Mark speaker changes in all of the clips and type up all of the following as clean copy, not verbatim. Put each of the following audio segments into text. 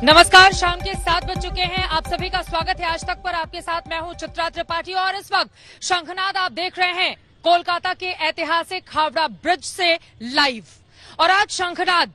Speaker 1: नमस्कार, शाम के 7 बज चुके हैं। आप सभी का स्वागत है आज तक पर। आपके साथ मैं हूं चित्रा त्रिपाठी और इस वक्त शंखनाद आप देख रहे हैं कोलकाता के ऐतिहासिक हावड़ा ब्रिज से लाइव। और आज शंखनाद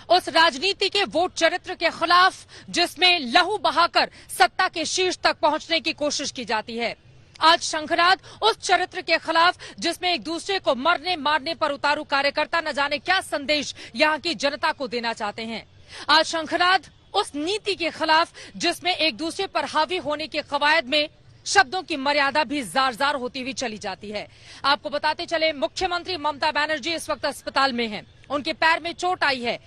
Speaker 1: उस राजनीति के वोट चरित्र के खिलाफ जिसमें लहू बहाकर सत्ता के शीर्ष तक पहुंचने की कोशिश की जाती है। आज शंखनाद उस चरित्र के खिलाफ जिसमें एक दूसरे को मरने मारने पर उतारू कार्यकर्ता न जाने क्या संदेश यहां की जनता को देना चाहते हैं। आज शंखनाद उस नीति के खिलाफ जिसमें एक दूसरे पर हावी होने के कवायद में शब्दों की मर्यादा भी जार जार होती हुई चली जाती है। आपको बताते चले, मुख्यमंत्री ममता बनर्जी इस वक्त अस्पताल में हैं। उनके पैर में चोट आई है।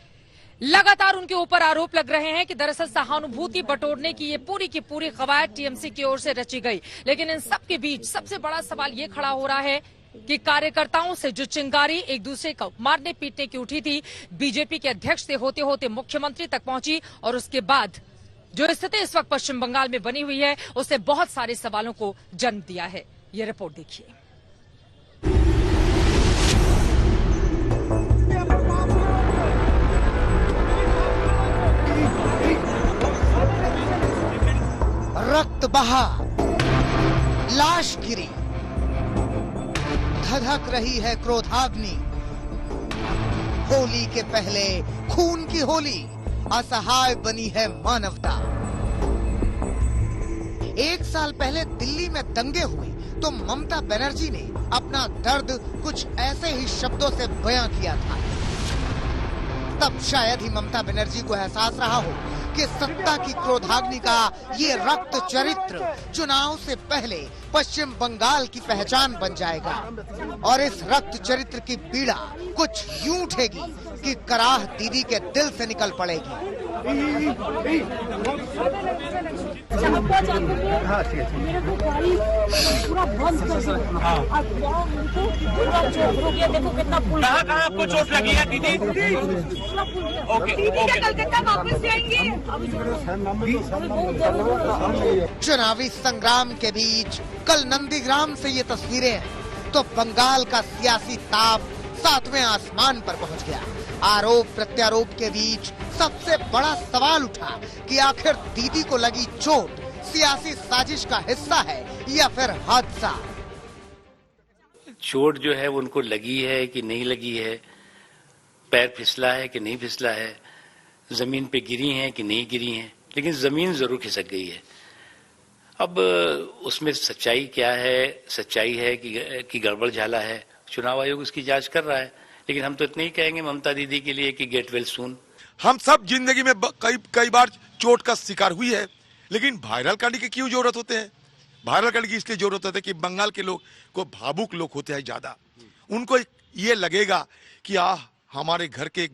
Speaker 1: लगातार उनके ऊपर आरोप लग रहे हैं कि दरअसल सहानुभूति बटोरने की ये पूरी की पूरी कवायद टीएमसी की ओर से रची गई। लेकिन इन सब के बीच सबसे बड़ा सवाल ये खड़ा हो रहा है कि कार्यकर्ताओं से जो चिंगारी एक दूसरे को मारने पीटने की उठी थी, बीजेपी के अध्यक्ष से होते होते मुख्यमंत्री तक पहुंची और उसके बाद जो स्थिति इस वक्त पश्चिम बंगाल में बनी हुई है उससे बहुत सारे सवालों को जन्म दिया है। ये रिपोर्ट देखिए।
Speaker 2: रक्त बहा, लाश गिरी, धधक रही है क्रोधाग्नि। होली के पहले खून की होली, असहाय बनी है मानवता। एक साल पहले दिल्ली में दंगे हुए तो ममता बनर्जी ने अपना दर्द कुछ ऐसे ही शब्दों से बयां किया था। तब शायद ही ममता बनर्जी को एहसास रहा हो कि सत्ता की क्रोधाग्नि का ये रक्त चरित्र चुनाव से पहले पश्चिम बंगाल की पहचान बन जाएगा। और इस रक्त चरित्र की पीड़ा कुछ यूं उठेगी कि कराह दीदी के दिल से निकल पड़ेगी।
Speaker 3: कहाँ आपको चोट लगी है दीदी?
Speaker 4: कलकत्ता वापस जाएंगे।
Speaker 2: चुनावी संग्राम के बीच कल नंदीग्राम से ये तस्वीरें हैं तो बंगाल का सियासी ताप 7वें आसमान पर पहुंच गया। आरोप प्रत्यारोप के बीच सबसे बड़ा सवाल उठा कि आखिर दीदी को लगी चोट सियासी साजिश का हिस्सा है या फिर हादसा।
Speaker 5: चोट जो है वो उनको लगी है कि नहीं लगी है, पैर फिसला है कि नहीं फिसला है, जमीन पे गिरी हैं कि नहीं गिरी हैं, लेकिन जमीन जरूर खिसक गई है। अब उसमें सच्चाई क्या है? सच्चाई है कि गड़बड़ झाला है। चुनाव आयोग उसकी जांच कर रहा है, लेकिन हम तो इतने ही कहेंगे ममता दीदी के लिए कि गेट वेल सून।
Speaker 6: हम सब जिंदगी में कई बार चोट का शिकार हुई है, लेकिन वायरल करने की क्यों जरूरत होते हैं? वायरल करने की इसलिए जरूरत होती है कि बंगाल के लोग को भावुक लोग होते हैं ज्यादा। उनको ये लगेगा कि हमारे घर के एक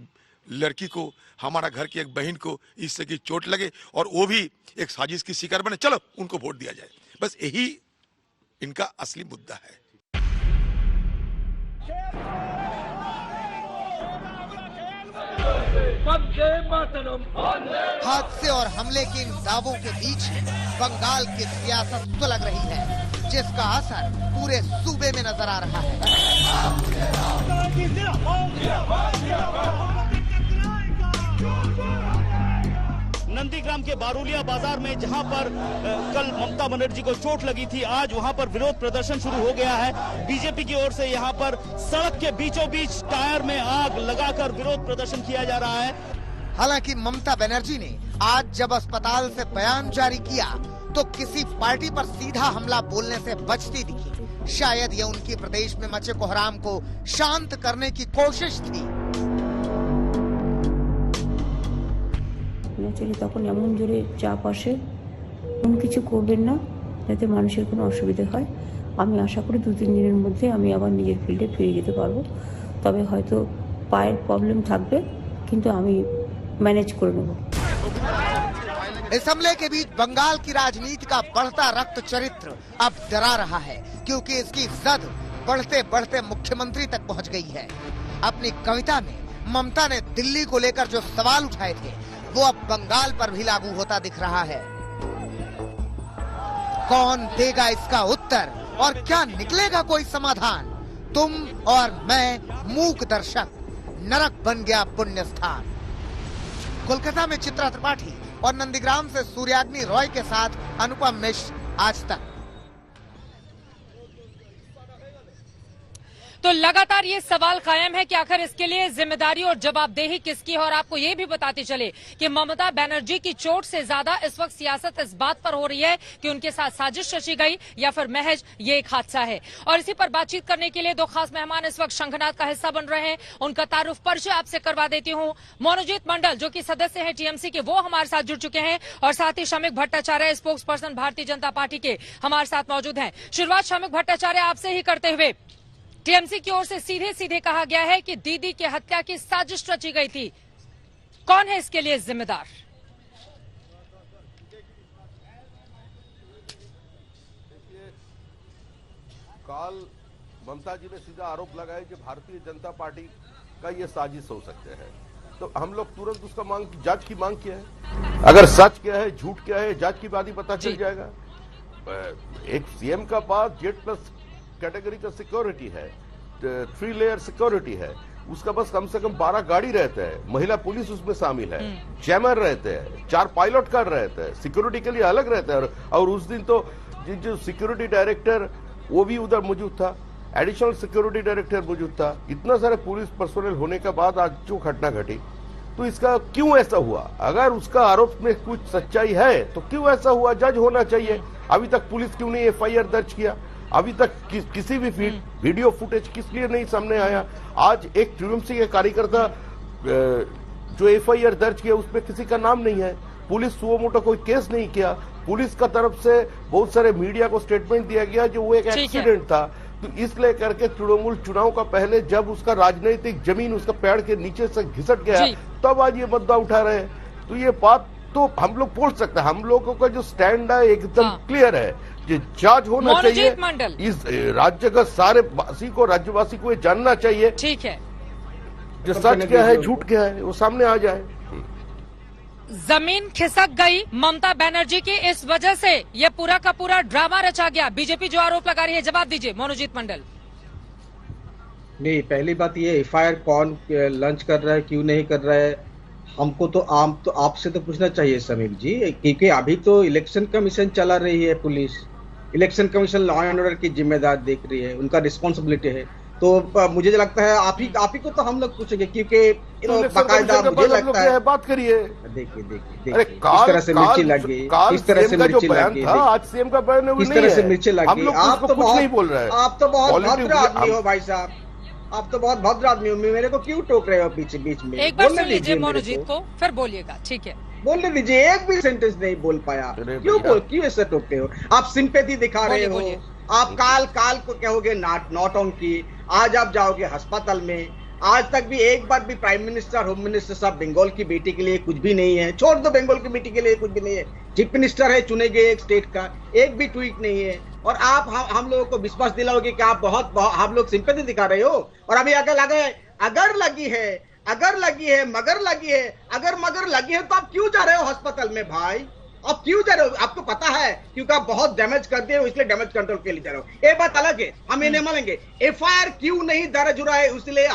Speaker 6: लड़की को, हमारा घर की एक बहन को इससे की चोट लगे और वो भी एक साजिश की शिकार बने, चलो उनको वोट दिया जाए। बस यही इनका असली मुद्दा है।
Speaker 2: हादसे और हमले के इन दावों के बीच बंगाल की सियासत सुलग रही है, जिसका असर पूरे सूबे में नजर आ रहा है।
Speaker 3: नंदीग्राम के बारूलिया बाजार में जहां पर कल ममता बनर्जी को चोट लगी थी, आज वहां पर विरोध प्रदर्शन शुरू हो गया है। बीजेपी की ओर से यहां पर सड़क के बीचों बीच टायर में आग लगाकर विरोध प्रदर्शन किया जा रहा है।
Speaker 2: हालांकि ममता बनर्जी ने आज जब अस्पताल से बयान जारी किया तो किसी पार्टी पर सीधा हमला बोलने से बचती दिखी। शायद ये उनकी प्रदेश में मचे कोहराम को शांत करने की कोशिश थी।
Speaker 7: তখন এমন জোরে চাপ আসে, কোন কিছু করবেন না যাতে মানুষের কোনো অসুবিধা হয়। আমি আশা করি 2-3 দিনের মধ্যে আমি আবার নিজের ফিল্ডে ফিরে যেতে পারবো। তবে হয়তো পায়ের প্রবলেম থাকবে, কিন্তু আমি मैनेज कर लूंगा।
Speaker 2: इस हमले के बीच बंगाल की राजनीति का बढ़ता रक्त चरित्र अब डरा रहा है, क्योंकि इसकी जद बढ़ते बढ़ते मुख्यमंत्री तक पहुंच गई है। अपनी कविता में ममता ने दिल्ली को लेकर जो सवाल उठाए थे वो अब बंगाल पर भी लागू होता दिख रहा है। कौन देगा इसका उत्तर और क्या निकलेगा कोई समाधान? तुम और मैं मूक दर्शक, नरक बन गया पुण्य स्थान। कोलकाता में चित्रा त्रिपाठी, और नंदीग्राम से सूर्याग्नि रॉय के साथ अनुपम मिश्र, आज तक।
Speaker 1: तो लगातार ये सवाल कायम है कि आखिर इसके लिए जिम्मेदारी और जवाबदेही किसकी है। और आपको ये भी बताते चले कि ममता बनर्जी की चोट से ज्यादा इस वक्त सियासत इस बात पर हो रही है कि उनके साथ साजिश रची गई या फिर महज ये एक हादसा है। और इसी पर बातचीत करने के लिए दो खास मेहमान इस वक्त शंखनाद का हिस्सा बन रहे हैं। उनका तारुफ परिचय आपसे करवा देती हूँ। मनोजीत मंडल जो कि सदस्य हैं टीएमसी के, वो हमारे साथ जुड़ चुके हैं। और साथ ही Shamik Bhattacharya, spokes person Bharatiya Janata party के, हमारे साथ मौजूद हैं। शुरुआत शमिक भट्टाचार्य आपसे ही करते हुए, टीएमसी की ओर से सीधे सीधे कहा गया है कि दीदी की हत्या की साजिश रची गई थी, कौन है इसके लिए जिम्मेदार?
Speaker 8: कल ममता जी ने सीधा आरोप लगाया कि भारतीय जनता पार्टी का ये साजिश हो सकते हैं, तो हम लोग तुरंत उसका जांच की मांग किया है। अगर सच क्या है झूठ क्या है जांच के बाद ही पता चल जाएगा। एक सीएम का पास जेड प्लस कैटेगरी का सिक्योरिटी है, 3 लेयर सिक्योरिटी है, उसका बस कम से कम 12 गाड़ी रहते हैं, महिला पुलिस उसमें शामिल है, जैमर रहते हैं, 4 पायलट कार रहते हैं, सिक्योरिटी के लिए अलग रहते हैं। और उस दिन तो जो सिक्योरिटी डायरेक्टर वो भी उधर मौजूद था, एडिशनल सिक्योरिटी डायरेक्टर मौजूद था। इतना सारे पुलिस पर्सोनल होने के बाद आज जो घटना घटी, तो इसका क्यों ऐसा हुआ? अगर उसका आरोप में कुछ सच्चाई है तो क्यों ऐसा हुआ? जज होना चाहिए। अभी तक पुलिस क्यों नहीं एफआईआर दर्ज किया? अभी तक किसी भी वीडियो फुटेज किस लिए नहीं सामने आया? आज एक टीएमसी के कार्यकर्ता जो एफआईआर दर्ज किया उसमें किसी का नाम नहीं है। पुलिस सुओ मोटो कोई केस नहीं किया। पुलिस का तरफ से बहुत सारे मीडिया को स्टेटमेंट दिया गया जो वो एक एक्सीडेंट था। तो इसलिए करके तृणमूल चुनाव का पहले जब उसका राजनीतिक जमीन उसका पैर के नीचे से घिसट गया तब आज ये मुद्दा उठा रहे हैं। तो ये बात तो हम लोग बोल सकते हैं, हम लोगों का जो स्टैंड है एकदम क्लियर है, ये जांच होना चाहिए। इस राज्य का सारे वासी को, राज्यवासी को ये जानना चाहिए, ठीक है, जो सच क्या है झूठ क्या है वो सामने आ जाए।
Speaker 1: जमीन खिसक गई ममता बनर्जी की, इस वजह से ये पूरा का पूरा ड्रामा रचा गया। बीजेपी जो आरोप लगा रही है, जवाब दीजिए मनोजीत मंडल।
Speaker 9: नहीं, पहली बात ये एफआईआर कौन लॉन्च कर रहा है, क्यों नहीं कर रहा है, हमको तो आपसे तो पूछना चाहिए समीप जी, क्योंकि अभी तो इलेक्शन कमीशन चला रही है police. Election commission law and order की जिम्मेदार देख रही है, उनका रिस्पॉन्सिबिलिटी है। तो मुझे लगता है आप ही को तो हम लोग पूछेंगे, क्योंकि बाकायदा मुझे लगता है
Speaker 8: बात करिए।
Speaker 9: देखिए इस तरह से मिर्ची लगी, इस तरह से मिर्ची लगी,
Speaker 8: आज सीएम का बयान
Speaker 9: इस तरह से मिर्ची लगी।
Speaker 8: आप तो बहुत नहीं बोल रहे हैं,
Speaker 9: आप तो बहुत भद्र आदमी हो भाई साहब, आप तो बहुत भद्र आदमी हो, मेरे को क्यों टोक रहे हो बीच में?
Speaker 1: एक बार सुन लीजिए मनोजीत को, फिर बोलिएगा, ठीक है?
Speaker 9: बोलने दीजिए, एक भी सेंटेंस नहीं बोल पाया, क्यों ऐसा टोकते हो? आप सिंपैथी दिखा रहे हो, आप काल को कहोगे नौटंकी की, आज आप जाओगे अस्पताल में। आज तक भी एक बार भी प्राइम मिनिस्टर, होम मिनिस्टर साहब बंगाल की बेटी के लिए कुछ भी नहीं है, छोड़ दो बंगाल की बेटी के लिए कुछ भी नहीं है। चीफ मिनिस्टर है चुने गए एक स्टेट का, एक भी ट्वीट नहीं है। और आप हम लोगों को विश्वास दिलाओगे कि आप बहुत हम लोग सिंपैथी दिखा रहे हो। और अभी अगर लगी है मगर लगी है तो आप क्यों जा रहे हो अस्पताल में भाई? आप क्यों जा रहे हो? आपको पता है क्योंकि आप बहुत डैमेज कर दिए हो, इसलिए डैमेज कंट्रोल के लिए जा रहे हो। एक बात अलग है, हम ये नहीं मानेंगे। एफआईआर क्यों नहीं दर्ज हो रहा है, इसलिए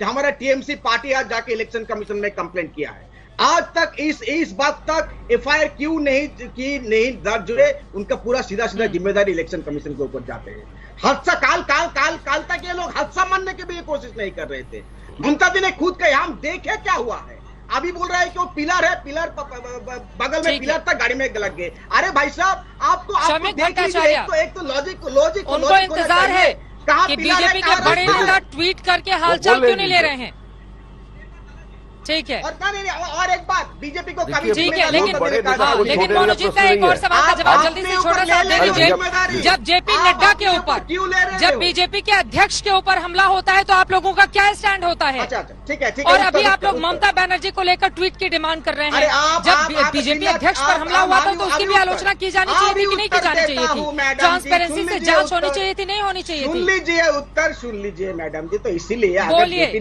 Speaker 9: हमारा टीएमसी पार्टी आज जाके इलेक्शन कमीशन में कंप्लेंट किया है। आज तक इस बात तक एफआईआर क्यों नहीं दर्ज हुए, उनका पूरा सीधा जिम्मेदारी इलेक्शन कमीशन के ऊपर जाते हैं। हादसा काल तक ये लोग हादसा मानने की भी कोशिश नहीं कर रहे थे। ममता जी ने खुद कहा, हम देखे क्या हुआ है। अभी बोल रहा है कि वो पिलर है, पिलर बगल में पिलर तक गाड़ी में लग गए। अरे भाई साहब, आपको देख लीजिए, एक तो लॉजिक
Speaker 1: उनको इंतजार है कि बीजेपी के बड़े नेता ट्वीट करके हालचाल क्यों नहीं ले रहे हैं। ठीक है,
Speaker 9: और एक बात, बीजेपी को कभी
Speaker 1: ठीक है, लेकिन मनोजीत का एक और सवाल का जवाब जल्दी से छोटा सा दे दीजिए। जब जेपी नड्डा के ऊपर, जब बीजेपी के अध्यक्ष के ऊपर हमला होता है तो आप लोगों का क्या स्टैंड होता है?
Speaker 9: ठीक है,
Speaker 1: और अभी आप लोग ममता बनर्जी को लेकर ट्वीट की डिमांड कर रहे हैं। जब बीजेपी अध्यक्ष पर हमला हुआ था तो उसकी भी आलोचना की जानी चाहिए थी कि नहीं की जानी चाहिए थी? ट्रांसपेरेंसी से जांच होनी चाहिए थी, नहीं होनी चाहिए थी?
Speaker 9: सुन लीजिए उत्तर, सुन लीजिए मैडम जी। तो इसीलिए जेपी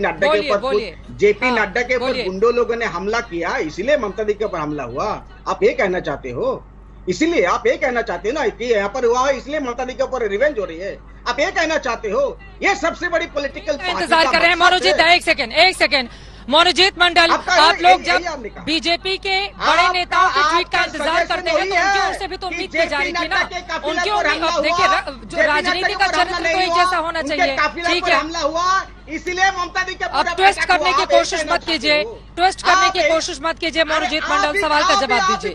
Speaker 9: नड्डा के ऊपर गुंडों लोगों ने हमला किया, इसीलिए ममता दी के ऊपर हमला हुआ। आप ये कहना चाहते हो? इसीलिए आप ये कहना चाहते हो ना कि यहाँ पर हुआ है, इसलिए ममता दी के ऊपर रिवेंज हो रही है। आप ये कहना चाहते हो? ये सबसे बड़ी पॉलिटिकल
Speaker 1: इंतजार कर रहे हैं मनोजीत। एक सेकंड मोनजीत मंडल, आप लोग जब बीजेपी के बड़े नेताओं के ट्वीट का इंतजार करते हैं तो उनकी ओर से भी तो उम्मीद की जा रही थी ना, उनकी उम्मीद। देखिए, जो राजनीति का चरित्र तो एक जैसा होना चाहिए, ठीक है।
Speaker 9: हमला हुआ इसलिए ममता दी
Speaker 1: अब ट्विस्ट करने की कोशिश मत कीजिए, ट्विस्ट करने की कोशिश मत कीजिए मोनजीत मंडल, सवाल का जवाब दीजिए।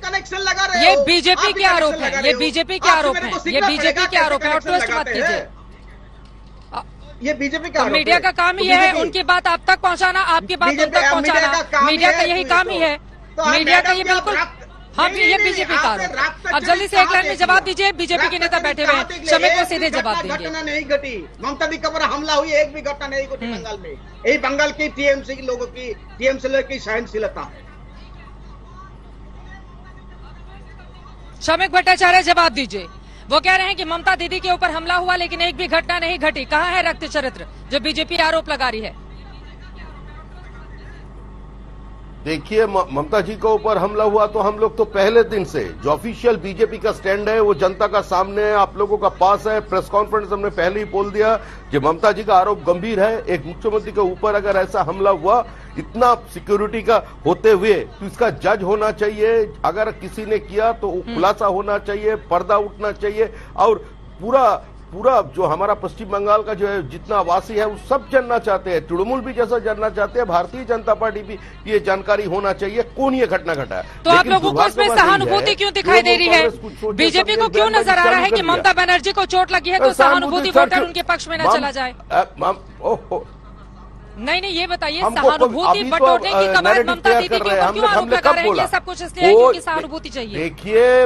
Speaker 1: ये बीजेपी के आरोप है, ये बीजेपी के आरोप है, ये बीजेपी के आरोप है और ट्विस्ट मत कीजिए।
Speaker 9: ये बीजेपी का
Speaker 1: मीडिया का काम ही है उनकी बात आप तक पहुंचाना, आपकी बात उन तक पहुंचाना, मीडिया का यही काम ही है। मीडिया का ये बिल्कुल, हाँ ये बीजेपी का आरोप। अब जल्दी से एक लाइन में जवाब दीजिए, बीजेपी के नेता बैठे हुए हैं, शमी को सीधे जवाब दीजिए।
Speaker 9: घटना नहीं घटी, ममता दी पर हमला हुई, एक भी घटना नहीं घटी बंगाल में। यही बंगाल की टीएमसी के लोगों की, टीएमसी लोगों की सहनशीलता।
Speaker 1: शमी भट्टाचार्य जवाब दीजिए। वो कह रहे हैं कि ममता दीदी के ऊपर हमला हुआ लेकिन एक भी घटना नहीं घटी। कहाँ है रक्त चरित्र जो बीजेपी आरोप लगा रही है?
Speaker 8: देखिए, ममता जी के ऊपर हमला हुआ तो हम लोग तो पहले दिन से जो ऑफिशियल बीजेपी का स्टैंड है वो जनता का सामने है, आप लोगों का पास है। प्रेस कॉन्फ्रेंस हमने पहले ही बोल दिया कि ममता जी का आरोप गंभीर है। एक मुख्यमंत्री के ऊपर अगर ऐसा हमला हुआ, इतना सिक्योरिटी का होते हुए, तो इसका जज होना चाहिए। अगर किसी ने किया तो खुलासा होना चाहिए, पर्दा उठना चाहिए और पूरा जो हमारा पश्चिम बंगाल का जो है जितना वासी है वो सब जानना चाहते हैं, तृणमूल भी जैसा जानना चाहते हैं, भारतीय जनता पार्टी भी ये जानकारी होना चाहिए कौन ये घटना घटा है।
Speaker 1: तो आप लोगों को इसमें सहानुभूति क्यों दिखाई दे रही है? बीजेपी को क्यों नजर आ रहा है कि ममता बनर्जी को चोट लगी है तो सहानुभूति वोटर उनके पक्ष में न चला जाए? नहीं, ये बताइए, सहानुभूति बटोरने की कवायद ममता दीदी के ऊपर क्यों आरोप लगा रहे हैं? ये सब कुछ इसलिए है क्योंकि सहानुभूति चाहिए।
Speaker 8: देखिए,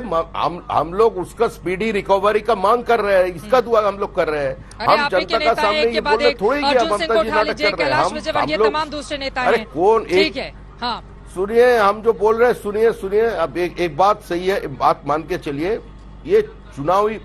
Speaker 8: हम लोग उसका स्पीडी रिकवरी का मांग कर रहे हैं, इसका दुआ हम लोग कर रहे हैं। हम जनता का सामने ये बोले थोड़ी कि ममता जी नाटक कर रहे हैं। हम लोग
Speaker 1: तमाम दूसरे नेता
Speaker 8: अरे कौन,
Speaker 1: ठीक है, हाँ
Speaker 8: सुनिए, हम जो बोल रहे हैं सुनिए। अब एक बात सही है, बात मान के चलिए, ये चुनावी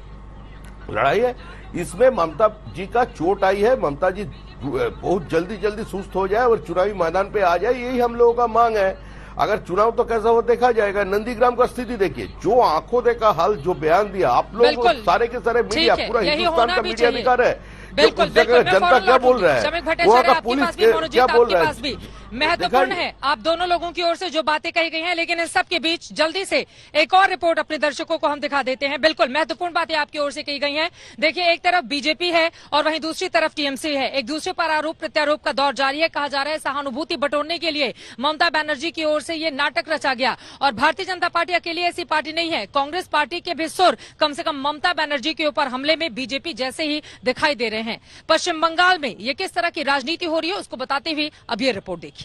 Speaker 8: लड़ाई है, इसमें ममता जी का चोट आई है। ममता जी बहुत जल्दी सुस्त हो जाए और चुनावी मैदान पे आ जाए, यही हम लोगों का मांग है। अगर चुनाव तो कैसा हो देखा जाएगा। नंदीग्राम का स्थिति देखिए, जो आंखों देखा हाल जो बयान दिया आप लोग, सारे के सारे मीडिया, पूरा हिंदुस्तान का मीडिया दिखा रहा है।
Speaker 1: बिल्कुल,
Speaker 8: जनता क्या बोल रहा है, वहाँ का पुलिस क्या बोल रहा है,
Speaker 1: महत्वपूर्ण है। आप दोनों लोगों की ओर से जो बातें कही गई हैं, लेकिन इन सब के बीच जल्दी से एक और रिपोर्ट अपने दर्शकों को हम दिखा देते हैं। बिल्कुल महत्वपूर्ण बातें आपकी ओर से कही गई हैं। देखिए, एक तरफ बीजेपी है और वहीं दूसरी तरफ टीएमसी है। एक दूसरे पर आरोप प्रत्यारोप का दौर जारी है। कहा जा रहा है सहानुभूति बटोरने के लिए ममता बनर्जी की ओर से ये नाटक रचा गया। और भारतीय जनता पार्टी अकेली ऐसी पार्टी नहीं है, कांग्रेस पार्टी के भी सुर कम से कम ममता बनर्जी के ऊपर हमले में बीजेपी जैसे ही दिखाई दे रहे हैं। पश्चिम बंगाल में ये किस तरह की राजनीति हो रही है उसको बताते हुए अब ये रिपोर्ट देखिए।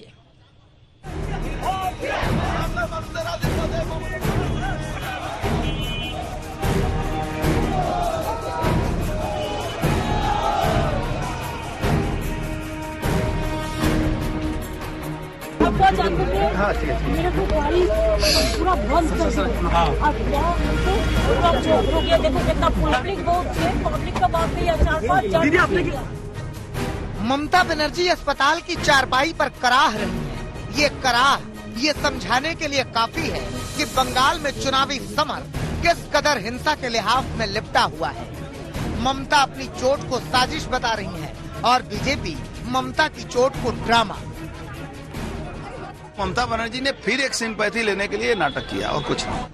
Speaker 4: मेरे को गाड़ी पूरा बंद कर दिया। देखो कितना पब्लिक बहुत है, पब्लिक का बात नहीं है। 4-5
Speaker 2: ममता बनर्जी अस्पताल की चारपाई पर कराह रही है। ये कराह ये समझाने के लिए काफी है कि बंगाल में चुनावी समर किस कदर हिंसा के लिहाज में लिपटा हुआ है। ममता अपनी चोट को साजिश बता रही है और बीजेपी ममता की चोट को ड्रामा।
Speaker 10: ममता बनर्जी ने फिर एक सिंपैथी लेने के लिए नाटक किया और कुछ नहीं।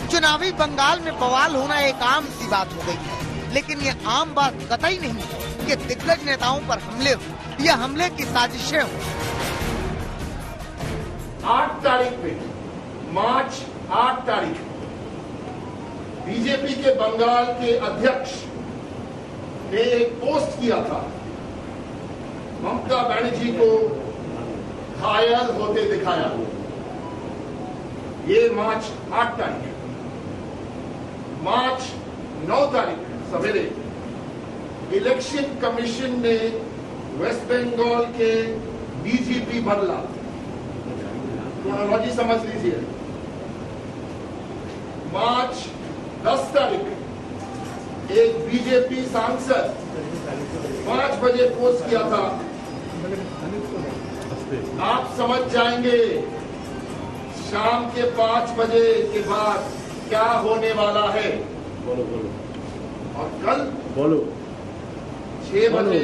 Speaker 2: चुनावी बंगाल में बवाल होना एक आम सी बात हो गई है, लेकिन ये आम बात कतई नहीं है कि दिग्गज नेताओं पर हमले हो या हमले की साजिशें हो।
Speaker 11: 8 तारीख में, मार्च 8 तारीख बीजेपी के बंगाल के अध्यक्ष ने एक पोस्ट किया था, ममता बनर्जी को घायल होते दिखाया। ये मार्च 8 तारीख। मार्च 9 तारीख सवेरे इलेक्शन कमीशन ने वेस्ट बंगाल के डीजीपी बदला। क्रोनोलॉजी समझ लीजिए। मार्च 10 तारीख एक बीजेपी सांसद 5 बजे पोस्ट किया था, आप समझ जाएंगे शाम के 5 बजे के बाद क्या होने वाला है। और कल 6 बजे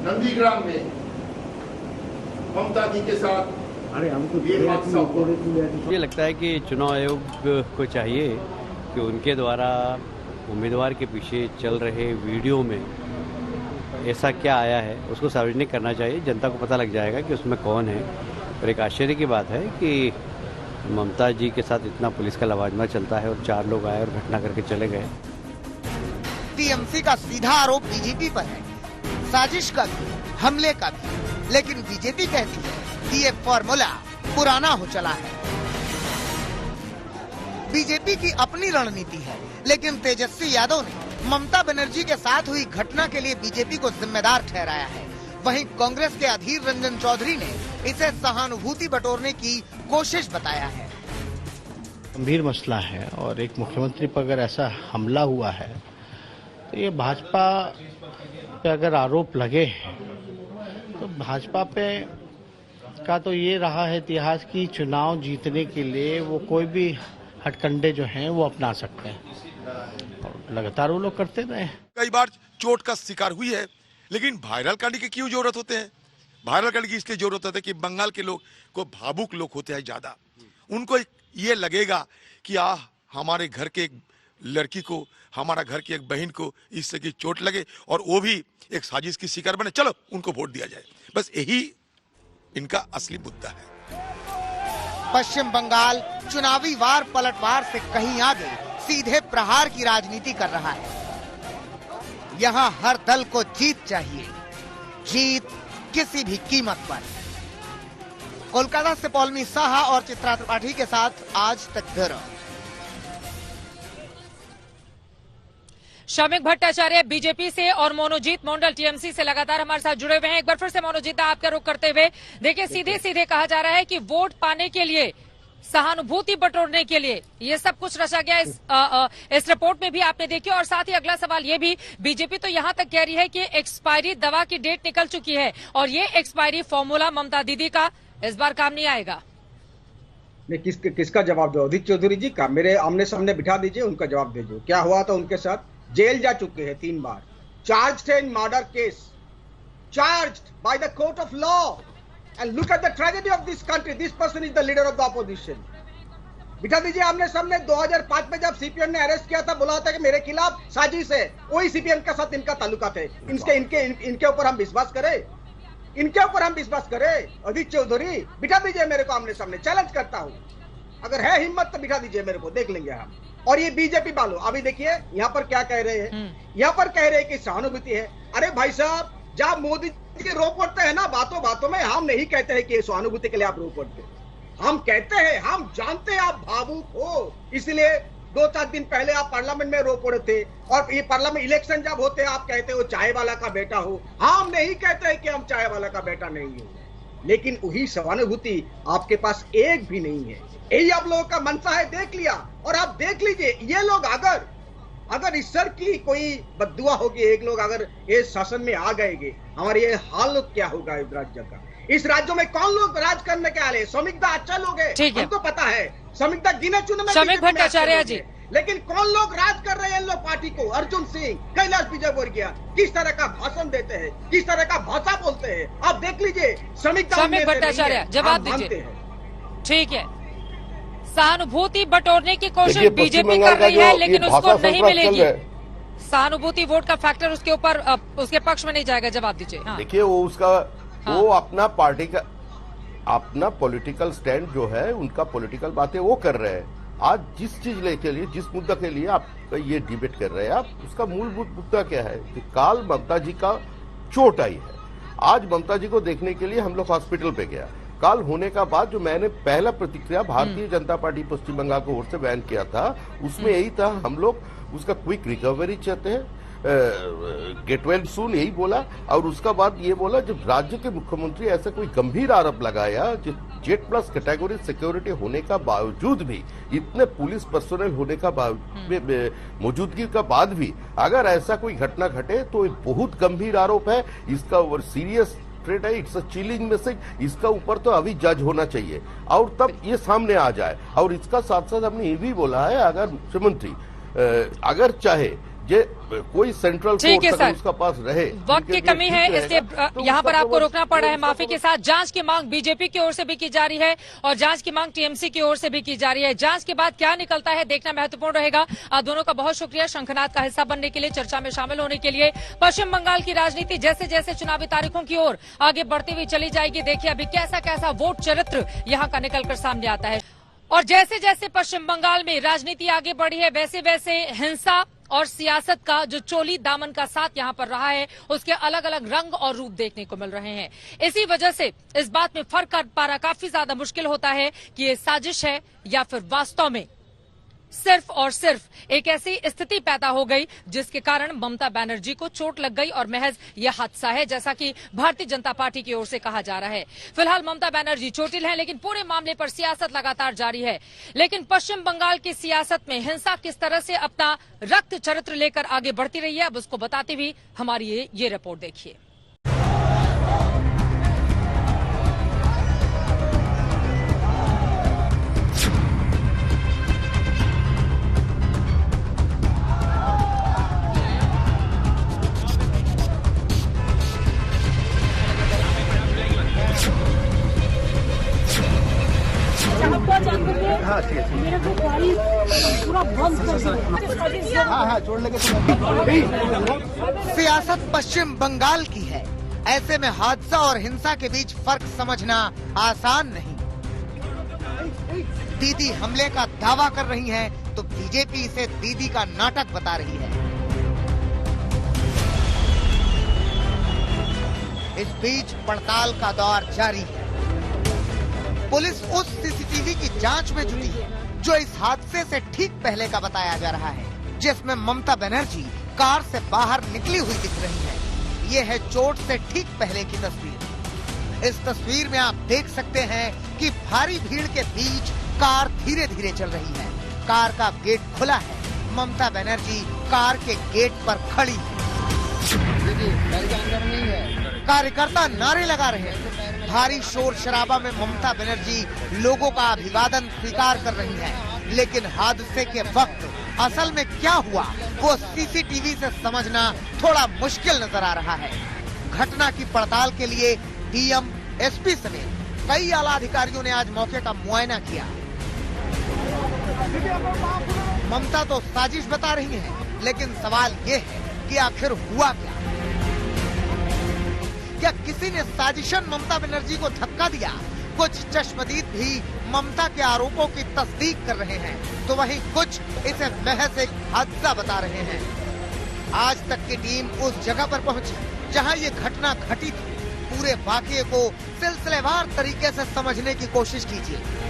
Speaker 11: नंदीग्राम में ममता जी के साथ ये हादसा हुआ।
Speaker 12: मुझे लगता है कि चुनाव आयोग को चाहिए कि उनके द्वारा उम्मीदवार के पीछे चल रहे वीडियो में ऐसा क्या आया है उसको सार्वजनिक करना चाहिए। जनता को पता लग जाएगा कि उसमें कौन है। और एक आश्चर्य की बात है कि ममता जी के साथ इतना पुलिस का लवाजमा चलता है और 4 लोग आए और घटना करके चले गए।
Speaker 2: टीएमसी का सीधा आरोप बीजेपी पर है, साजिश का भी, हमले का भी। लेकिन बीजेपी कहती है कि ये फॉर्मूला पुराना हो चला है। बीजेपी की अपनी रणनीति है, लेकिन तेजस्वी यादव ने ममता बनर्जी के साथ हुई घटना के लिए बीजेपी को जिम्मेदार ठहराया है। वहीं कांग्रेस के अधीर रंजन चौधरी ने इसे सहानुभूति बटोरने की कोशिश बताया है।
Speaker 13: गंभीर मसला है और एक मुख्यमंत्री पर अगर ऐसा हमला हुआ है तो ये भाजपा पे अगर आरोप लगे हैं तो भाजपा पे का तो ये रहा है इतिहास की चुनाव जीतने के लिए वो कोई भी हथकंडे जो हैं वो अपना सकते हैं और लगातार वो लोग करते रहे।
Speaker 6: कई बार चोट का शिकार हुई है, लेकिन वायरल करने की क्यों जरूरत होते हैं? वायरल करने की इसलिए जरूरत होती है कि बंगाल के लोग को भावुक लोग होते हैं ज्यादा। उनको ये लगेगा कि हमारे घर के एक लड़की को, हमारा घर की एक बहन को इससे की चोट लगे और वो भी एक साजिश की शिकार बने, चलो उनको वोट दिया जाए। बस यही इनका असली मुद्दा है।
Speaker 2: पश्चिम बंगाल चुनावी वार पलटवार से कहीं आगे सीधे प्रहार की राजनीति कर रहा है। यहाँ हर दल को जीत चाहिए, जीत किसी भी कीमत पर। कोलकाता से पौलमी साहा और चित्रा त्रिपाठी के साथ आज तक ब्यूरो।
Speaker 1: श्रमिक भट्टाचार्य बीजेपी से और मोनोजीत मंडल टीएमसी से लगातार हमारे साथ जुड़े हुए हैं। एक बार फिर से मोनोजीत आपका रुख करते हुए, देखिए सीधे सीधे कहा जा रहा है कि वोट पाने के लिए, सहानुभूति बटोरने के लिए ये सब कुछ रचा गया इस रिपोर्ट में भी आपने देखी। और साथ ही अगला सवाल ये भी, बीजेपी तो यहां तक कह रही है कि एक्सपायरी दवा की डेट निकल चुकी है और ये एक्सपायरी फॉर्मूला ममता दीदी का इस बार काम नहीं आएगा।
Speaker 9: मैं किसका जवाब दो? अधीर चौधरी जी का। मेरे आमने सामने बिठा दीजिए, उनका जवाब दीजिए। क्या हुआ था उनके साथ? जेल जा चुके हैं 3 बार, charged in murder case, charged by the court of law. And look at the tragedy of this country, this person is the leader of the opposition. बिठा दीजिए आमने सामने। 2005 में जब सीपीएम ने अरेस्ट किया था, बोला था कि मेरे खिलाफ साजिश है, वही सीपीएम के साथ इनका ताल्लुका थे। इनके ऊपर हम विश्वास करें? इनके ऊपर हम विश्वास करें? अधीर चौधरी, बिठा दीजिए मेरे को आमने सामने, चैलेंज करता हूं। अगर है हिम्मत तो बिठा दीजिए मेरे को, देख लेंगे हम। और ये बीजेपी वालों, अभी देखिए यहाँ पर क्या कह रहे हैं। यहाँ पर कह रहे हैं कि सहानुभूति है। अरे भाई साहब, जब मोदी जी रो पड़ते हैं ना बातों बातों में, हम नहीं कहते हैं कि सहानुभूति के लिए आप रो पड़ते, हम कहते हैं, हम जानते हैं आप भावुक हो, इसलिए 2-4 दिन पहले आप पार्लियामेंट में रो पड़े थे। और ये पार्लियामेंट इलेक्शन जब होते हैं, आप कहते हो चाय वाला का बेटा हो। हम नहीं कहते हैं कि हम चाय वाला का बेटा नहीं हो, लेकिन वही सहानुभूति आपके पास एक भी नहीं है। यही आप लोगों का मनसा है, देख लिया। और आप देख लीजिए, ये लोग अगर ईश्वर की कोई बद्दुआ होगी, एक लोग अगर ये शासन में आ गए, हमारे ये हाल क्या होगा इस राज्य का? इस राज्य में कौन लोग राज करने के आले? श्रमिकदा अच्छा लोग है, हमको पता है। श्रमिकदा गिने चुने में,
Speaker 1: श्रमिक भट्टाचार्य जी,
Speaker 9: लेकिन कौन लोग राज कर रहे हैं इन लोग पार्टी को? अर्जुन सिंह, कैलाश विजयवर्गीय किस तरह का भाषण देते हैं, किस तरह का भाषा बोलते हैं, आप देख लीजिए। श्रमिक
Speaker 1: भट्टाचार्य जवाब दीजिए। ठीक है, सहानुभूति बटोरने की कोशिश बीजेपी कर रही है, लेकिन उसको नहीं मिलेगी। सहानुभूति वोट का फैक्टर उसके ऊपर, उसके पक्ष में नहीं जाएगा। जवाब दीजिए। हाँ।
Speaker 8: देखिए वो उसका वो अपना पार्टी का अपना पॉलिटिकल स्टैंड जो है, उनका पॉलिटिकल बातें वो कर रहे हैं। आज जिस चीज के लिए, जिस मुद्दा के लिए आप ये डिबेट कर रहे हैं, आप उसका मूलभूत मुद्दा क्या है कि काल ममता जी का चोट आई है। आज ममता जी को देखने के लिए हम लोग हॉस्पिटल पे गया। काल होने का बाद जो मैंने पहला प्रतिक्रिया भारतीय जनता पार्टी पश्चिम बंगाल को ओर से बयान किया था, उसमें यही था, हम लोग उसका क्विक रिकवरी चाहते हैं, गेट वेल सून, यही बोला। और उसका बाद ये बोला, जब राज्य के मुख्यमंत्री ऐसा कोई गंभीर आरोप लगाया, जेड प्लस कैटेगरी सिक्योरिटी होने का बावजूद भी, इतने पुलिस पर्सनल होने का मौजूदगी का बाद भी अगर ऐसा कोई घटना घटे तो ये बहुत गंभीर आरोप है। इसका सीरियस थ्रेट है, इट्स अ चिलिंग मैसेज। इसका ऊपर तो अभी जज होना चाहिए और तब ये सामने आ जाए। और इसका साथ साथ हमने ये भी बोला है, अगर मुख्यमंत्री अगर चाहे जे कोई सेंट्रल
Speaker 1: ठीक है सर,
Speaker 8: उसका पास रहे,
Speaker 1: वक्त की कमी है इसलिए यहाँ पर आपको रोकना पड़ रहा है। माफी के साथ जांच की मांग बीजेपी की ओर से भी की जा रही है और जांच की मांग टीएमसी की ओर से भी की जा रही है। जांच के बाद क्या निकलता है देखना महत्वपूर्ण रहेगा। आप दोनों का बहुत शुक्रिया शंखनाद का हिस्सा बनने के लिए, चर्चा में शामिल होने के लिए। पश्चिम बंगाल की राजनीति जैसे जैसे चुनावी तारीखों की ओर आगे बढ़ती हुई चली जाएगी, देखिए अभी कैसा कैसा वोट चरित्र यहाँ का निकलकर सामने आता है। और जैसे जैसे पश्चिम बंगाल में राजनीति आगे बढ़ी है वैसे वैसे हिंसा और सियासत का जो चोली दामन का साथ यहाँ पर रहा है उसके अलग अलग रंग और रूप देखने को मिल रहे हैं। इसी वजह से इस बात में फर्क कर पाना काफी ज्यादा मुश्किल होता है कि ये साजिश है या फिर वास्तव में सिर्फ और सिर्फ एक ऐसी स्थिति पैदा हो गई जिसके कारण ममता बनर्जी को चोट लग गई और महज यह हादसा है जैसा कि भारतीय जनता पार्टी की ओर से कहा जा रहा है। फिलहाल ममता बनर्जी चोटिल हैं लेकिन पूरे मामले पर सियासत लगातार जारी है। लेकिन पश्चिम बंगाल की सियासत में हिंसा किस तरह से अपना रक्त चरित्र लेकर आगे बढ़ती रही है अब उसको बताते हुए हमारी ये रिपोर्ट देखिए।
Speaker 4: हाँ ठीक है, मेरे को गाड़ी पूरा बंद कर दिया।
Speaker 2: हाँ छोड़ लेके सियासत पश्चिम बंगाल की है, ऐसे में हादसा और हिंसा के बीच फर्क समझना आसान नहीं। दीदी हमले का दावा कर रही हैं, तो बीजेपी इसे दीदी का नाटक बता रही है। इस बीच पड़ताल का दौर जारी है। पुलिस उस सीसीटीवी की जांच में जुटी है जो इस हादसे से ठीक पहले का बताया जा रहा है, जिसमें ममता बनर्जी कार से बाहर निकली हुई दिख रही है। ये है चोट से ठीक पहले की तस्वीर। इस तस्वीर में आप देख सकते हैं कि भारी भीड़ के बीच कार धीरे धीरे चल रही है। कार का गेट खुला है, ममता बनर्जी कार के गेट पर खड़ी है। कार्यकर्ता नारे लगा रहे हैं। भारी शोर शराबा में ममता बनर्जी लोगों का अभिवादन स्वीकार कर रही हैं, लेकिन हादसे के वक्त असल में क्या हुआ वो सीसीटीवी से समझना थोड़ा मुश्किल नजर आ रहा है। घटना की पड़ताल के लिए डीएम, एसपी समेत कई आला अधिकारियों ने आज मौके का मुआयना किया। ममता तो साजिश बता रही हैं, लेकिन सवाल ये है कि आखिर हुआ क्या किसी ने साजिशन ममता बनर्जी को धक्का दिया? कुछ चश्मदीद भी ममता के आरोपों की तस्दीक कर रहे हैं, तो वहीं कुछ इसे महज एक हादसा बता रहे हैं। आज तक की टीम उस जगह पर पहुंची जहां ये घटना घटी थी। पूरे वाकये को सिलसिलेवार तरीके से समझने की कोशिश कीजिए।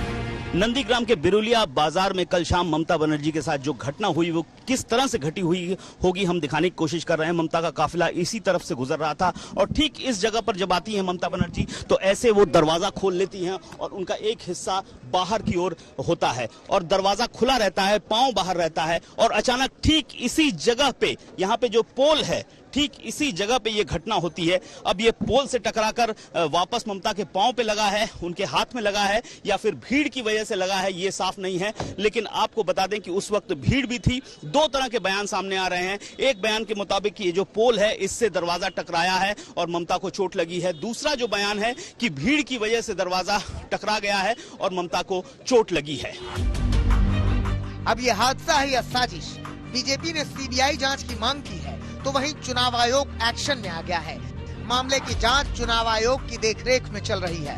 Speaker 3: नंदीग्राम के बिरुलिया बाजार में कल शाम ममता बनर्जी के साथ जो घटना हुई वो किस तरह से घटी हुई होगी हम दिखाने की कोशिश कर रहे हैं। ममता का काफिला इसी तरफ से गुजर रहा था और ठीक इस जगह पर जब आती हैं ममता बनर्जी तो ऐसे वो दरवाजा खोल लेती हैं और उनका एक हिस्सा बाहर की ओर होता है और दरवाजा खुला रहता है, पांव बाहर रहता है और अचानक ठीक इसी जगह पे, यहाँ पे जो पोल है ठीक इसी जगह पे ये घटना होती है। अब ये पोल से टकराकर वापस ममता के पांव पे लगा है, उनके हाथ में लगा है या फिर भीड़ की वजह से लगा है ये साफ नहीं है, लेकिन आपको बता दें कि उस वक्त भीड़ भी थी। दो तरह के बयान सामने आ रहे हैं। एक बयान के मुताबिक ये जो पोल है इससे दरवाजा टकराया है और ममता को चोट लगी है। दूसरा जो बयान है कि भीड़ की वजह से दरवाजा टकरा गया है और ममता को चोट लगी है।
Speaker 2: अब ये हादसा है या साजिश? बीजेपी ने सीबीआई जांच की मांग की है, तो वहीं चुनाव आयोग एक्शन में आ गया है। मामले की जांच चुनाव आयोग की देखरेख में चल रही है,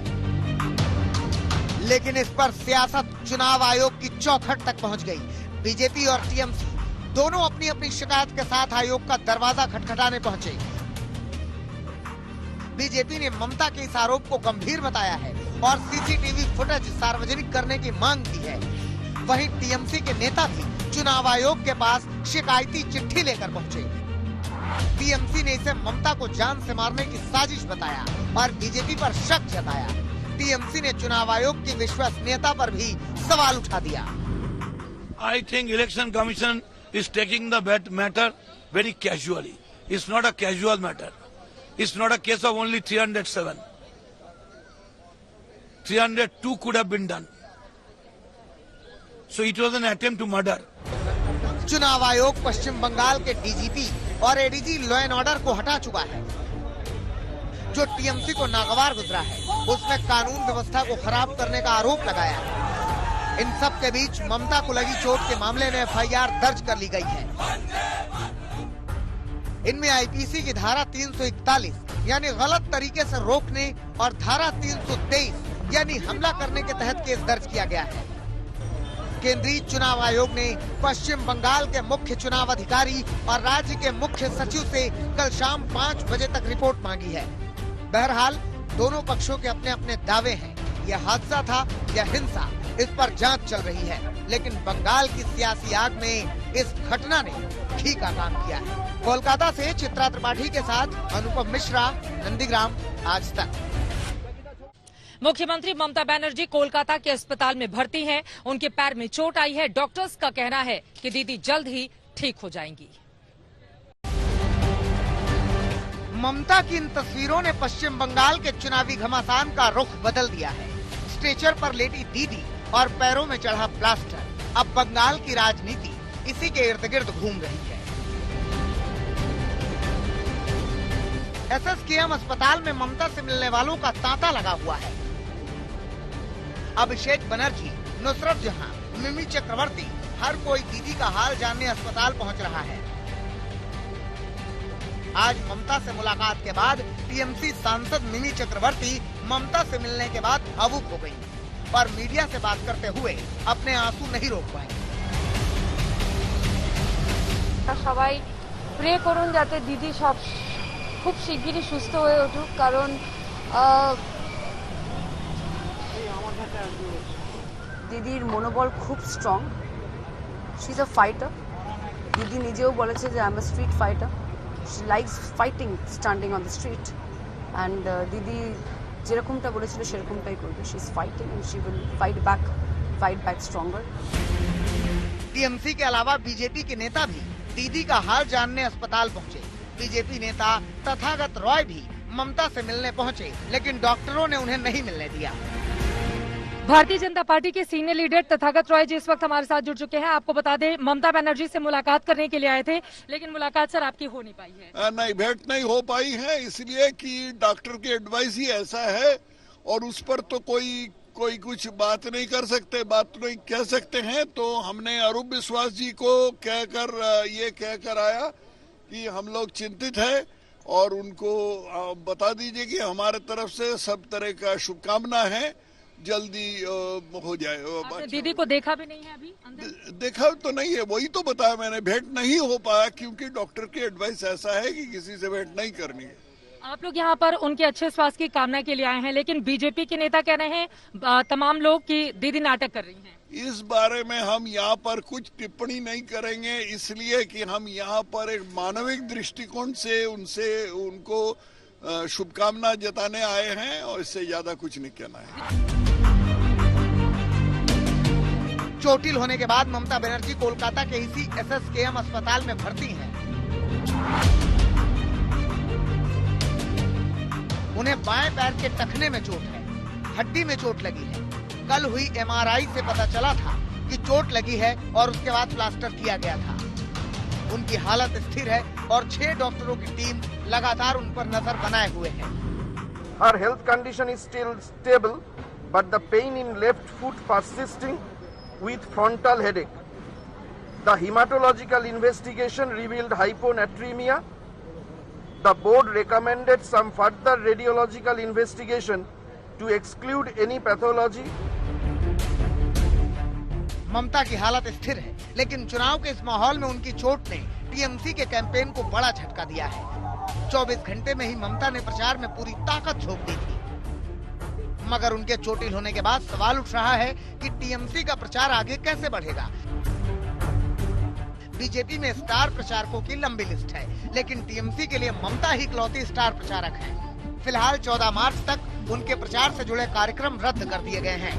Speaker 2: लेकिन इस पर सियासत चुनाव आयोग की चौखट तक पहुंच गई। बीजेपी और टीएमसी दोनों अपनी अपनी शिकायत के साथ आयोग का दरवाजा खटखटाने पहुंचे। बीजेपी ने ममता के इस आरोप को गंभीर बताया है और सीसीटीवी फुटेज सार्वजनिक करने की मांग की है। वहीं टीएमसी के नेता भी चुनाव आयोग के पास शिकायती चिट्ठी लेकर पहुंचे। टीएमसी ने इसे ममता को जान से मारने की साजिश बताया और बीजेपी पर शक जताया। टीएमसी ने चुनाव आयोग की विश्वसनीयता पर भी सवाल उठा दिया।
Speaker 14: I think election commission is taking the matter very casually. It's not a casual matter. It's not a case of only 307. 302 could have been done. So it was an attempt to murder.
Speaker 2: चुनाव आयोग पश्चिम बंगाल के DGP और ADG law and order को हटा चुका है। जो TMC को नागवार गुजरा है, उसमें कानून व्यवस्था को खराब करने का आरोप लगाया है। इन सब के बीच ममता को लगी चोट के मामले में एफआईआर दर्ज कर ली गई है। इनमें आईपीसी की धारा 341 यानी गलत तरीके से रोकने और धारा 323 यानी हमला करने के तहत केस दर्ज किया गया है। केंद्रीय चुनाव आयोग ने पश्चिम बंगाल के मुख्य चुनाव अधिकारी और राज्य के मुख्य सचिव से कल शाम 5 बजे तक रिपोर्ट मांगी है। बहरहाल दोनों पक्षों के अपने अपने दावे हैं। यह हादसा था या हिंसा, इस पर जांच चल रही है। लेकिन बंगाल की सियासी आग में इस घटना ने घी का काम किया है। कोलकाता से चित्रा त्रिपाठी के साथ अनुपम मिश्रा, नंदीग्राम, आज तक।
Speaker 1: मुख्यमंत्री ममता बनर्जी कोलकाता के अस्पताल में भर्ती हैं। उनके पैर में चोट आई है। डॉक्टर्स का कहना है कि दीदी जल्द ही ठीक हो जाएंगी।
Speaker 2: ममता की इन तस्वीरों ने पश्चिम बंगाल के चुनावी घमासान का रुख बदल दिया है। स्ट्रेचर पर लेटी दीदी और पैरों में चढ़ा प्लास्टर। अब बंगाल की राजनीति इसी के इर्द गिर्द घूम रही है। एसएसकेएम अस्पताल में ममता से मिलने वालों का तांता लगा हुआ है। अभिषेक बनर्जी, नुसरत जहां, मिमी चक्रवर्ती, हर कोई दीदी का हाल जानने अस्पताल पहुंच रहा है। आज ममता से मुलाकात के बाद टीएमसी सांसद मिमी चक्रवर्ती ममता से मिलने के बाद भावुक हो गई और मीडिया से बात करते हुए अपने आंसू नहीं रोक पाए।
Speaker 15: সবাই প্রে করুন যাতে দিদি সব খুব শিগগিরই সুস্থ হয়ে উঠুক, কারণ দিদির মনোবল খুব strong. She is a fighter. দিদি নিজেও বলেছে যে I am a street fighter. She likes fighting, standing on the street. And দিদি যেরকমটা বলেছিল সেরকমটাই করবে। She is fighting and she will fight back stronger.
Speaker 2: TMC के अलावा बीजेपी के नेता भी दीदी का हाल जानने अस्पताल पहुंचे। बीजेपी नेता तथागत रॉय भी ममता से मिलने पहुंचे, लेकिन डॉक्टरों ने उन्हें नहीं मिलने दिया।
Speaker 1: भारतीय जनता पार्टी के सीनियर लीडर तथागत रॉय जी इस वक्त हमारे साथ जुड़ चुके हैं। आपको बता दें, ममता बनर्जी से मुलाकात करने के लिए आए थे, लेकिन मुलाकात सर आपकी हो नहीं पाई है।
Speaker 16: नहीं, भेंट नहीं हो पाई है, इसलिए कि डॉक्टर की एडवाइस ही ऐसा है और उस पर तो कोई कुछ बात नहीं कर सकते, बात नहीं कह सकते हैं। तो हमने अरूप विश्वास जी को ये कहकर आया कि हम लोग चिंतित है और उनको बता दीजिए कि हमारे तरफ से सब तरह का शुभकामना है, जल्दी हो जाए।
Speaker 1: दीदी को देखा भी नहीं है अभी अंदर?
Speaker 16: देखा तो नहीं है, वही तो बताया मैंने, भेंट नहीं हो पाया क्योंकि डॉक्टर की एडवाइस ऐसा है कि किसी से भेंट नहीं करनी है।
Speaker 1: आप लोग यहाँ पर उनके अच्छे स्वास्थ्य की कामना के लिए आए हैं, लेकिन बीजेपी के नेता कह रहे हैं तमाम लोग कि दीदी नाटक कर रही हैं।
Speaker 16: इस बारे में हम यहाँ पर कुछ टिप्पणी नहीं करेंगे, इसलिए कि हम यहाँ पर एक मानविक दृष्टिकोण से उनको शुभकामना जताने आए हैं और इससे ज्यादा कुछ नहीं कहना है।
Speaker 2: चोटिल होने के बाद ममता बनर्जी कोलकाता के इसी एसएसकेएम अस्पताल में भर्ती हैं। उन्हें बाएं पैर के टखने में चोट है, हड्डी में चोट लगी है। कल हुई एमआरआई से पता चला था कि चोट लगी है और उसके बाद प्लास्टर किया गया था। उनकी हालत स्थिर है और 6 डॉक्टरों की टीम लगातार उन पर नजर बनाए हुए है।
Speaker 8: Her health condition is still stable, but the pain in left foot persisting with frontal headache. The hematological investigation revealed hyponatremia. The board recommended some further radiological investigation to exclude any pathology.
Speaker 2: ममता की हालत स्थिर है, लेकिन चुनाव के इस माहौल में उनकी चोट ने टीएमसी के कैंपेन को बड़ा झटका दिया है। 24 घंटे में ही ममता ने प्रचार में पूरी ताकत झोंक दी थी, मगर उनके चोटिल होने के बाद सवाल उठ रहा है कि टीएमसी का प्रचार आगे कैसे बढ़ेगा। बीजेपी में स्टार प्रचारकों की लंबी लिस्ट है, लेकिन टीएमसी के लिए ममता ही इकलौती स्टार प्रचारक है। फिलहाल 14 मार्च तक उनके प्रचार से जुड़े कार्यक्रम रद्द कर दिए गए हैं।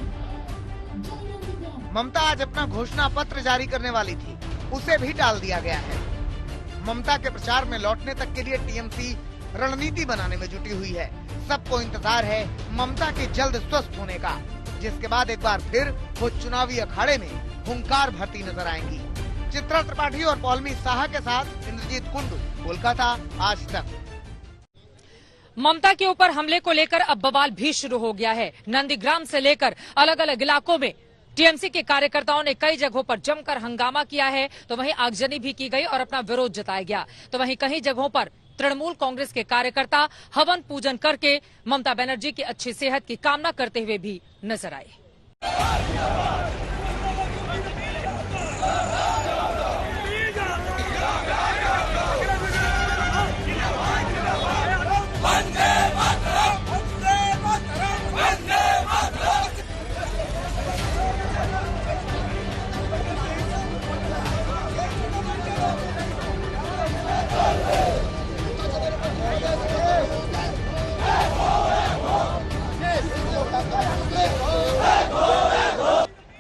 Speaker 2: ममता आज अपना घोषणा पत्र जारी करने वाली थी, उसे भी टाल दिया गया है। ममता के प्रचार में लौटने तक के लिए टीएमसी रणनीति बनाने में जुटी हुई है। सबको इंतजार है ममता के जल्द स्वस्थ होने का, जिसके बाद एक बार फिर वो चुनावी अखाड़े में हुंकार भरती नजर आएंगी। चित्रा त्रिपाठी और पौलमी साहा के साथ इंद्रजीत कुंडू, कोलकाता, आज तक।
Speaker 1: ममता के ऊपर हमले को लेकर अब बवाल भी शुरू हो गया है। नंदीग्राम से लेकर अलग अलग इलाकों में टीएमसी के कार्यकर्ताओं ने कई जगहों पर जमकर हंगामा किया है, तो वहीं आगजनी भी की गई और अपना विरोध जताया गया। तो वहीं कई जगहों पर तृणमूल कांग्रेस के कार्यकर्ता हवन पूजन करके ममता बनर्जी की अच्छी सेहत की कामना करते हुए भी नजर आए।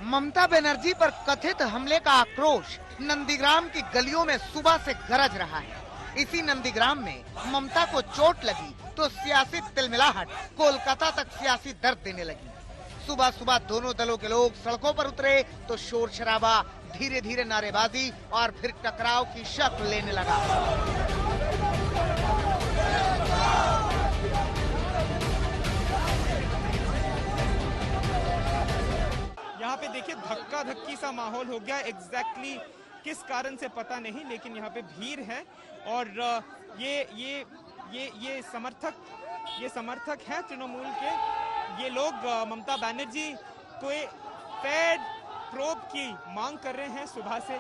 Speaker 2: ममता बनर्जी पर कथित हमले का आक्रोश नंदीग्राम की गलियों में सुबह से गरज रहा है। इसी नंदीग्राम में ममता को चोट लगी तो सियासी तिलमिलाहट कोलकाता तक सियासी दर्द देने लगी। सुबह सुबह दोनों दलों के लोग सड़कों पर उतरे तो शोर शराबा, धीरे धीरे नारेबाजी और फिर टकराव की शक्ल लेने लगा।
Speaker 17: यहाँ पे देखिए धक्का धक्की सा माहौल हो गया। एग्जैक्टली किस कारण से पता नहीं, लेकिन यहाँ पे भीड़ है और ये समर्थक हैं तृणमूल के। ये लोग ममता बनर्जी को फेड प्रोब की मांग कर रहे हैं सुबह से।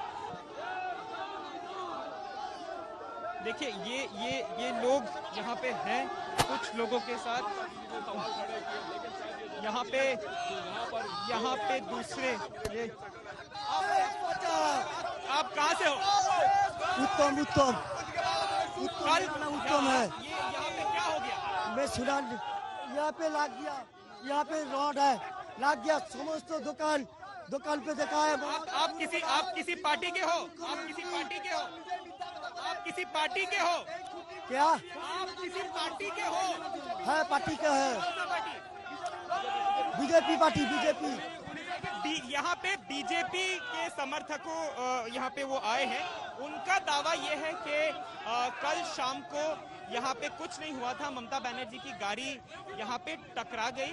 Speaker 17: देखिए ये लोग यहाँ पे हैं कुछ लोगों के साथ। यहाँ पे दूसरे ये आप कहाँ से हो?
Speaker 18: उत्तम है।
Speaker 17: ये यहाँ पे क्या हो गया?
Speaker 18: मैं सुना, यहाँ पे लग गया, यहाँ पे रोड है, लग गया समस्त दुकान पे देखा है।
Speaker 17: आप किसी पार्टी के हो? आप किसी पार्टी के हो?
Speaker 18: क्या
Speaker 17: आप किसी पार्टी के हो?
Speaker 18: है, पार्टी का है। BJP party, BJP.
Speaker 17: यहाँ पे बीजेपी के समर्थकों यहाँ पे वो आए हैं। उनका दावा ये है कि कल शाम को यहाँ पे कुछ नहीं हुआ था, ममता बनर्जी की गाड़ी यहाँ पे टकरा गई।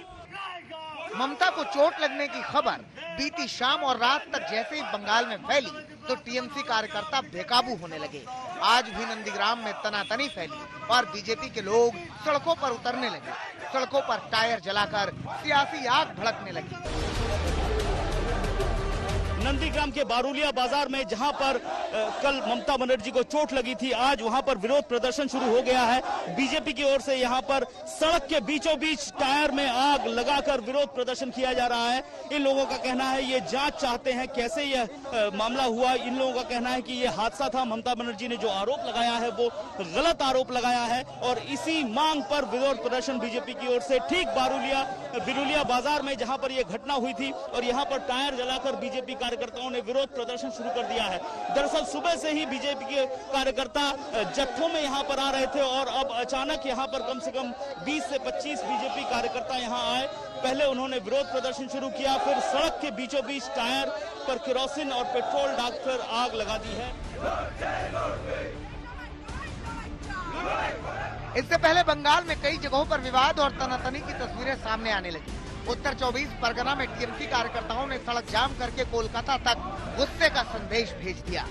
Speaker 2: ममता को चोट लगने की खबर बीती शाम और रात तक जैसे ही बंगाल में फैली तो टीएमसी कार्यकर्ता बेकाबू होने लगे। आज भी नंदीग्राम में तनातनी फैली और बीजेपी के लोग सड़कों पर उतरने लगे। सड़कों पर टायर जलाकर सियासी आग भड़कने लगी।
Speaker 3: नंदीग्राम के बारूलिया बाजार में जहां पर कल ममता बनर्जी को चोट लगी थी, आज वहां पर विरोध प्रदर्शन शुरू हो गया है। बीजेपी की ओर से यहां पर सड़क के बीचों बीच टायर में आग लगाकर विरोध प्रदर्शन किया जा रहा है। इन लोगों का कहना है ये जांच चाहते हैं कैसे यह मामला हुआ। इन लोगों का कहना है कि ये हादसा था। ममता बनर्जी ने जो आरोप लगाया है वो गलत आरोप लगाया है और इसी मांग पर विरोध प्रदर्शन बीजेपी की ओर से ठीक बिरुलिया बाजार में जहां पर यह घटना हुई थी और यहां पर टायर जलाकर बीजेपी कार्यकर्ताओं ने विरोध प्रदर्शन शुरू कर दिया है। दरअसल सुबह से ही बीजेपी के कार्यकर्ता जत्थों में यहां पर आ रहे थे और अब अचानक यहां पर कम से कम 20 से 25 बीजेपी कार्यकर्ता यहां आए। पहले उन्होंने विरोध प्रदर्शन शुरू किया, फिर सड़क के बीचों बीच टायर पर केरोसिन और पेट्रोल डालकर आग लगा दी है।
Speaker 2: इससे पहले बंगाल में कई जगहों पर विवाद और तनातनी की तस्वीरें सामने आने लगी। उत्तर 24 परगना में टीएमसी कार्यकर्ताओं ने सड़क जाम करके कोलकाता तक गुस्से का संदेश भेज दिया।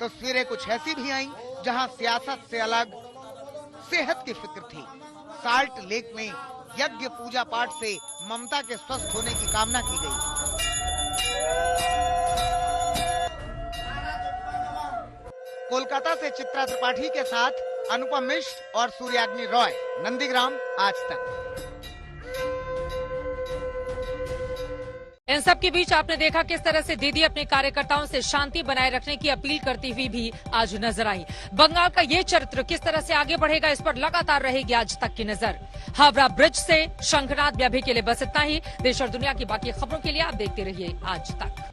Speaker 2: तस्वीरें कुछ ऐसी भी आईं जहां सियासत से अलग सेहत की फिक्र थी। साल्ट लेक में यज्ञ पूजा पाठ से ममता के स्वस्थ होने की कामना की गई। कोलकाता से चित्रा त्रिपाठी के साथ अनुपम मिश्र और सूर्याग्नि रॉय, नंदीग्राम, आज तक।
Speaker 1: इन सब के बीच आपने देखा किस तरह से दीदी अपने कार्यकर्ताओं से शांति बनाए रखने की अपील करती हुई भी आज नजर आई। बंगाल का ये चरित्र किस तरह से आगे बढ़ेगा, इस पर लगातार रहेगी आज तक की नजर। हावड़ा ब्रिज से शंखनाद ब्याभी के लिए बस इतना ही। देश और दुनिया की बाकी खबरों के लिए आप देखते रहिए आज तक।